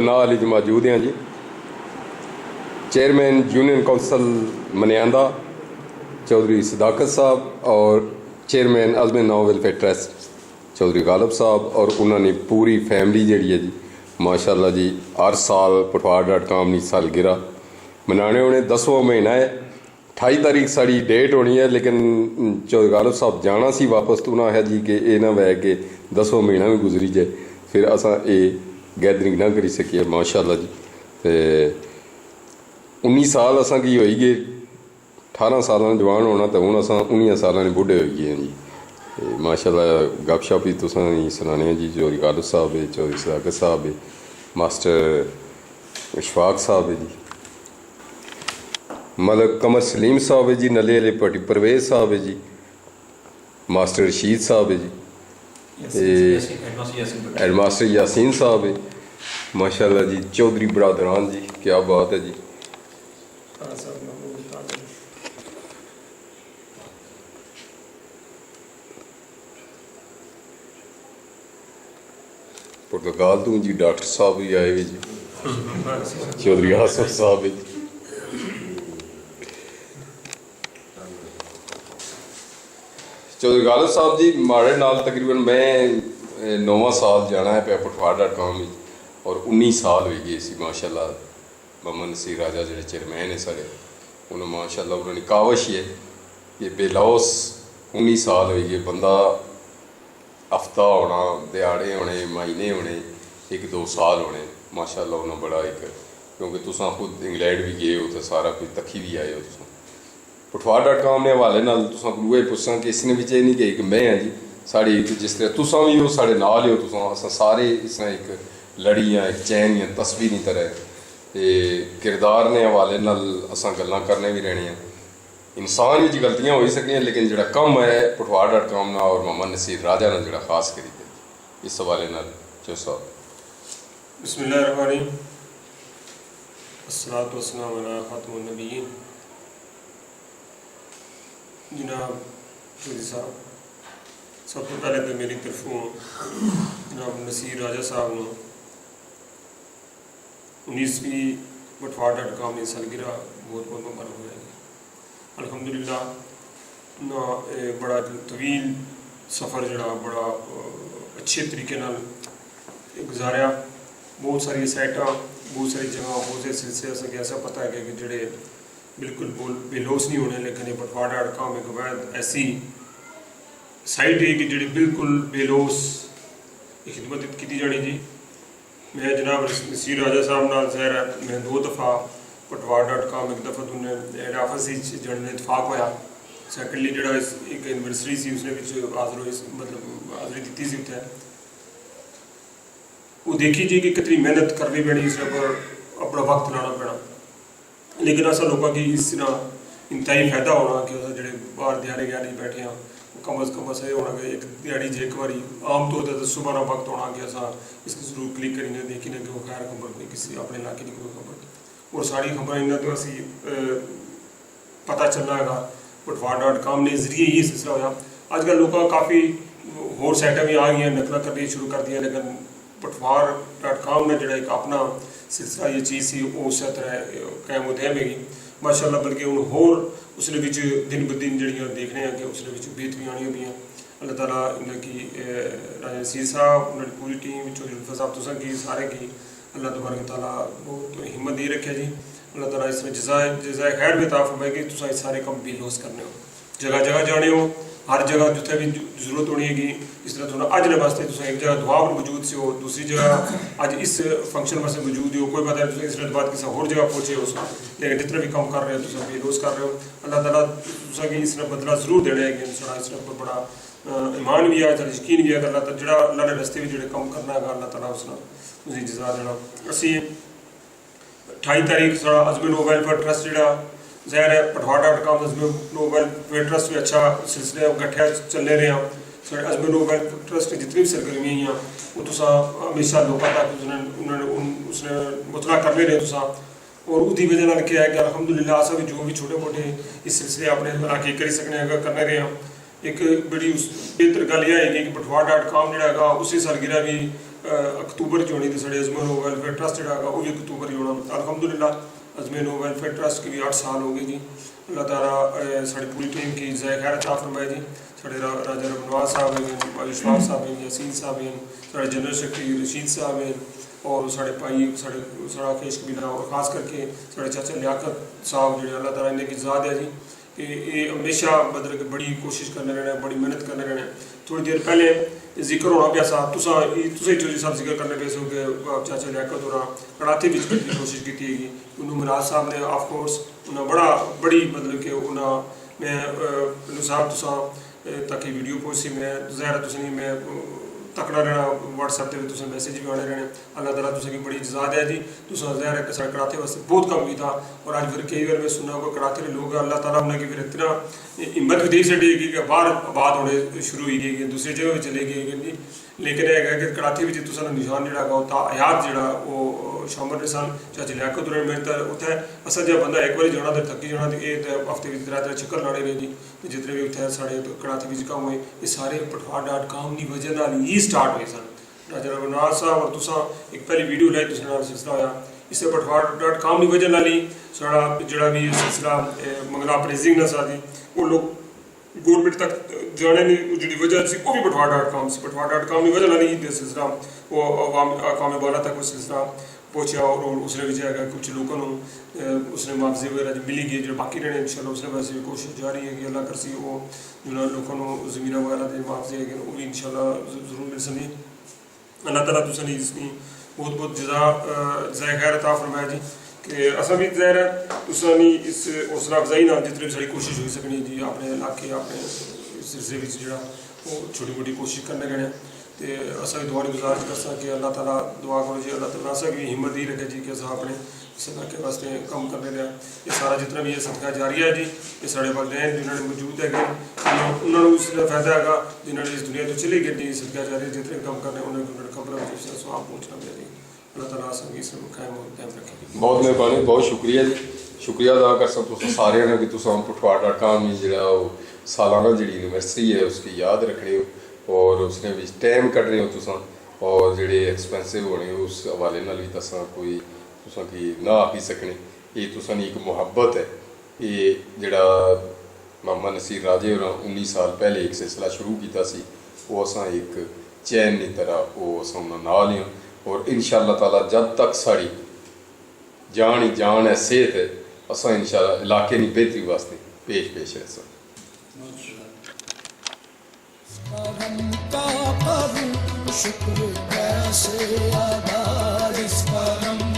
नाल च मौजूद हैं जी। चेयरमैन यूनियन कौंसल मनियांदा चौधरी सदाकत साहब और चेयरमैन अज़म नौ वेलफेयर ट्रस्ट चौधरी गालिब साहब और उन्होंने पूरी फैमिली जी है जी माशाल्लाह जी हर साल पठवार.com की सालगिरह मनाने होने 10वां महीना है 28 तारीख साड़ी डेट होनी है लेकिन चौधरी गालिब साहब जाना सी वापस तो उन्हें आया जी कि यह ना वै के 10वां महीना भी गुजरी जाए फिर असा ये गैदरिंग ना करी सकिए माशाल्लाह जी। तो 19 साल असा की होई गए 18 साल जवान होना तो हूँ असा 19 साल बुढ़े हो गए हैं जी। माशाल्लाह गपशप ही तुसा सुनाने जी चौधरी गालिब साहब है चौधरी सदाकत साहब है मास्टर इशफाक साहब है जी मलक कमर सलीम साहब है जी नले वाले पट्टी परवेज साहब है जी मास्टर रशीद साहब है जी हेडमास्टर यासीन साहब है माशाल्लाह जी चौधरी बरादरान जी क्या बात है जी। पुर्तगाल तो जी डॉक्टर साहब भी आए हुए जी चौधरी आसफ साहब है जी। चौधरी गालिब साहब जी माड़े नाल तकरीबन मैं 9वां साल जाना है पे पठवार.com और 19 साल हो गए सी माशाल्लाह। मोहम्मद नसीर राजा जो चेयरमैन है साढ़े उन्होंने माशाल्लाह उन्होंने कावश ही है कि बेलौस 19 साल हो गए बंदा हफ्ता होना दिहाड़े होने महीने होने 1-2 साल होने माशाल्लाह उन्होंने बड़ा एक क्योंकि तुसा खुद इंग्लैंड भी गए हो तो सारा कुछ तक्की भी आए हो तुम पठवार.com ने हवाले नाल तुसा कोई पुछां कि इसने बिच नहीं कि एक मैं हाँ जी साड़ी जिस तरह तुसा भी हो साढ़े नाल हो तुसा अस सारे इस तरह एक लड़ी या एक चैन या तस्वीर की तरह किरदार ने हवाले नाल असां गल्लां करने भी रहनियां इंसान भी गलतियां हो सकती लेकिन जो कम है पठवार.com ना और मोहम्मद नसीर राजा ने जो खास करी थे इस हवाले नाल जो साहब बिस्मिल्लाहिर्रहमानिर्रहीम अस्सलातु वस्सलामु अला खातमुन नबिय्यीन जनाब चौधरी साहब सब तो पहले तो मेरी तरफों जनाब नसीर राजा साहब ने 19वीं पठवार.com की सालगिरह बहुत बहुत मुबारक हो जाएगी अल्हम्दुलिल्लाह ना बड़ा तवील सफ़र जड़ा बड़ा अच्छे तरीके नाल गुजारिया बहुत सारी साइटा बहुत सारी जगह बहुत से सिलसिले असें ऐसा पता है कि जोड़े बिल्कुल बेलोस नहीं होने लेकिन ये पठवार.com एक वैद ऐसी साइट है कि जी बिल्कुल बेलोस खिदमत की जानी जी। मैं जनाब नसीर राजा साहब नाल ज़ाहिर है मैं 2 दफ़ा पठवार.com एक दफ़ा तुमने हेड ऑफिस जाने इतफाक होया सैकेंडली जो एक एनिवर्सरी सी उसने हाज़र होई मतलब हाज़री दी सी उत्थे वो देखी जी कि कितनी मेहनत करनी पैनी इस पर अपना वक्त लाना पैना लेकिन असा लोगों की इस तरह इंतहाई फायदा होना कि जो बाहर दिहाड़े गैर बैठे हैं कम अज़ कम अस ये होना कि एक दिहाड़ी जे एक बार आम तौर पर सुबह का वक्त होना कि असा इसकी जरूर क्लिक करेंगे देखी कि वो खैर खबर नहीं किसी अपने इलाके की कोई खबर और सारी खबर इन्हें तो असी पता चलना है पठवार.com ने जरिए ये सिलसिला होया अजकल लोग काफ़ी होर साइटा भी आ गई नकल करनी शुरू कर दी लेकिन पठवार.com ने जो एक अपना सिलसिला ये चीज़ सी उस तरह कायम होते हैं माशाल्लाह बल्कि हूँ होर उसने दिन ब दिन जड़ियाँ देखने हैं कि उसने बेहतरी आनी भी हैं अल्लाह ताला इनकी राजा नसीर साहब उन्होंने पूरी टीम चौधरी उल्फा साहब तुसा की सारे की अल्लाह तबारक तआला बहुत हिम्मत दे रखे जी अल्लाह ताला इसमें जज़ाए खैर बेता फरमाए कि तुसा सारे कम बेलोस करने हो जगह जगह जाने हो हर जगह जिथे भी जरूरत होनी है इस तरह थोड़ा अज वास्ते एक जगह दुआ पर मौजूद से हो दूसरी जगह अज इस फंक्शन वास्ते मौजूद हो कोई पता है इस बाद किसी होर जगह पहुँचे हो लेकिन जितने भी काम कर रहे हो तुम बेरोज कर रहे हो अल्लाह ताला तुसा की इस बदला जरूर देना है कि साढ़ा इस पर बड़ा ईमान भी है यकीन भी है अल्लाह जो अल्लाह ने रस्ते भी जो काम करना है अल्लाह ताला उसने जजा देना। असी 28 तारीख साढ़ा अज़म नो वेलफेयर ट्रस्ट जो ज़ाहिर है पठवार.com नो वेलफेयर ट्रस्ट भी अच्छा सिलसिले गठिया चलने रहे हैं साढ़े अज़म नो वेलफेयर ट्रस्ट की जितनी भी सरगर्मियाँ हैं वो तुसा हमेशा लोगों तक उसने मुतला करने रहे तुसा और उसकी वजह क्या है कि अल्हम्दुलिल्लाह अस भी जो भी छोटे मोटे इस सिलसिले अपने इलाके करी सकने करने रहे हैं एक बड़ी बेहतर गल यह है कि पठवार.com जो उसी सालगिरह भी अक्तूबर च होनी ते साढ़े अजमल नो वेलफेयर ट्रस्ट जेह्ड़ा हैगा ओह् बी अक्तूबर च होना। अल्हम्दुलिल्लाह अजमल नो वेलफेयर ट्रस्ट के भी 8 साल हो गए जी। अल्लाह ताला साड़ी पूरी टीम की जय खैर अता फरमाए जी। साढ़े राजा नवाज साहब हैं, इशफाक साहब हैं, यासीन साहब हैं, साढ़े जनरल सेक्रेटरी रशीद साहब हैं, और साढ़े भाई साढ़ा केश कबीला, और ख़ास करके साढ़े चाचा लियाकत साहब जो अल्लाह ताला इन्हें की ज़ाद है जी कि ये हमेशा मतलब कि बड़ी कोशिश करने रहना, बड़ी मेहनत करने रहना। थोड़ी देर पहले जिक्र होना पाया सा तुसा चौधरी साहब जिक्र करने पे सो कि चाचा लियाकत होना कड़ाते भी करने की कोशिश की थी। उन्होंने मिराज साहब ने ऑफ कोर्स उन्हें बड़ी मतलब कि उन्हें मैं साहब तुसा ताकि वीडियो पोस्ट सी मैं ज़ाहिर तुसें नहीं मैं तकड़ा रहना व्हाट्सएप पे तुसें मैसेज भी आने रहने। अल्लाह ताला तुसें की बड़ी इजाज़त है जी। तुसें ज़ाहिर है कि साढ़े कड़ाते वास्ते बहुत कम किया और अज फिर कई बार मैं सुना कोई कड़ाते के लोग अल्लाह ताला उन्हें फिर इतना हिम्मत भी दे छड़ी कि बाहर आबाद होने शुरू हुई गई दूसरी जगह भी चले गए जी। लेकिन यह है कि कड़ाते में तुसा निशान जोड़ा हयात जोड़ा वो शामिल ने सन चाचे लियाकत होरें मेरे तो उत्थे असल जो बंदा एक बार जाना तो थकी जाना तो ये हफ्ते में 3 चक्कर लाने ने जी। जितने भी उत्थे साढ़े कड़ाते में काम हुए ये सारे पठवार.com की वजह नाल ही स्टार्ट हुए सन। राजा रघुनाथ साहब और तुसा एक पहली वीडियो लाई तुसें नाल सिलसिला होया इसे पठवार.com की वजह नाल ही साढ़ा जोड़ा भी सिलसिला मंगला प्रेजिंग ना सा जी वो लोग गवर्नमेंट तक जाने की जी वजह से वो भी पठवार.com से पठवार.com की वजह नाल ही सिलसिला वो अवाम बाला तक वो सिलसिला पहुँचा। और उसने भी जाएगा कुछ लोगों को उसने मुआवजे वगैरह मिली गई जो बाकी रहने इंशाल्लाह उसने वैसे भी कोशिश जारी है कि अल्लाह करसी वो जो लोगों को ज़मीन वगैरह के मुआवजे है वो भी इंशाल्लाह ज़रूर मिल सके। अल्लाह ताला तुसें इसकी बहुत बहुत जज़ा खैर अता फरमाए जी कि असा भी ज़ाहिर है तुसां इस हौसला अफजाई ना जितनी भी सारी कोशिश हो सकनी जी अपने इलाके अपने सिलसिले में जो वो छोटी मोटी कोशिश करने रहने तो असा भी दुआ गुजारिश कर कि अल्लाह ताला दुआ करो जी अल्लाह ताला असा भी हिम्मत ही रखे जी कि अस अपने इस इलाके वास्ते कम करने रहा। ये सारा जितना भी ये सदका जारी है जी ये साढ़े वालदैन जिन्होंने मौजूद है उन्होंने उसका फायदा है जिन्होंने इस दुनिया तो चले गए जी सदका जारी जितने कम करने उन्होंने खबर स्वाब पहुँचना दिया जी। अल्लाह ताला अस इस कायम रखे। बहुत मेहरबानी बहुत शुक्रिया जी। शुक्रिया अदा कर सब तुस सारे ने कि तुस पठवार.com जो सालाना जी यूनिवर्सिटी है उसकी याद रखनी हो और उसने भी टाइम कट रहे हो तुसा और जोड़े एक्सपेंसिव होने उस हवाले नाल भी तसा कोई तुसा की ना आखी सकने। ये तुसा एक मुहब्बत है ये जड़ा मोहम्मद नसीर राजे होर 19 साल पहले एक सिलसिला शुरू किया सी वो असा एक चैन की तरह वो अस नाल ही और इंशाअल्लाह ताला जब तक साड़ी जान ही जान है सेहत है असा इंशाअल्लाह इलाके की बेहतरी वास्ते पेश रह शुक्र कैसे अदा इस करम